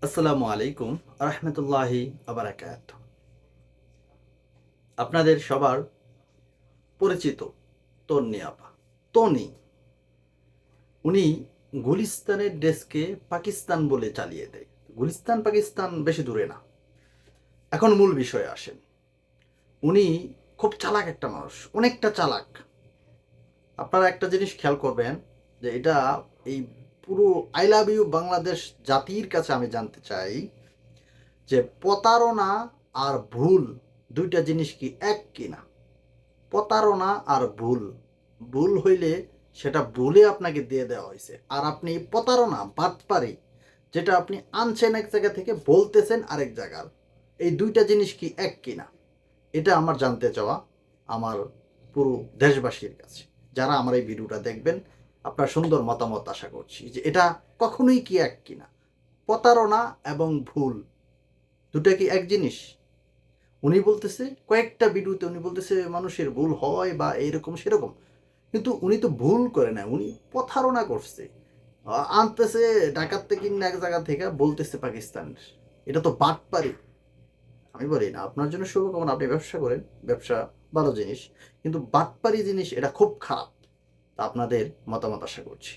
আসসালামু আলাইকুম রহমতুল্লাহি আবরাকাত। আপনাদের সবার পরিচিত তন্নি আপা। তনি উনি গুলিস্তানের ডেস্কে পাকিস্তান বলে চালিয়ে দেয়। গুলিস্তান পাকিস্তান বেশি দূরে না। এখন মূল বিষয়ে আসেন। উনি খুব চালাক একটা মানুষ, অনেকটা চালাক। আপনারা একটা জিনিস খেয়াল করবেন যে এটা এই পুরো আই লাভ ইউ বাংলাদেশ জাতির কাছে আমি জানতে চাই যে প্রতারণা আর ভুল দুইটা জিনিস কি এক কিনা। প্রতারণা আর ভুল, ভুল হইলে সেটা ভুলে আপনাকে দিয়ে দেওয়া হয়েছে, আর আপনি প্রতারণা বাটপারি যেটা আপনি আনছেন এক জায়গা থেকে বলতেছেন আরেক জায়গার, এই দুইটা জিনিস কি এক কিনা, এটা আমার জানতে চাওয়া আমার পুরো দেশবাসীর কাছে। যারা আমার এই ভিডিওটা দেখবেন, আপনার সুন্দর মতামত আশা করছি যে এটা কখনোই কি এক কিনা। প্রতারণা এবং ভুল দুটা কি এক জিনিস? উনি বলতেছে কয়েকটা ভিডিওতে উনি বলতেছে মানুষের ভুল হয় বা এরকম সেরকম, কিন্তু উনি তো ভুল করে না, উনি প্রতারণা করছে। আনতেছে ডাকাত কিনা এক জায়গা থেকে বলতেছে পাকিস্তানের। এটা তো বাটপারি। আমি বলি না আপনার জন্য শুভকামনা, আপনি ব্যবসা করেন, ব্যবসা ভালো জিনিস, কিন্তু বাটপারি জিনিস এটা খুব খারাপ। তা আপনাদের মতামত আশা করছি।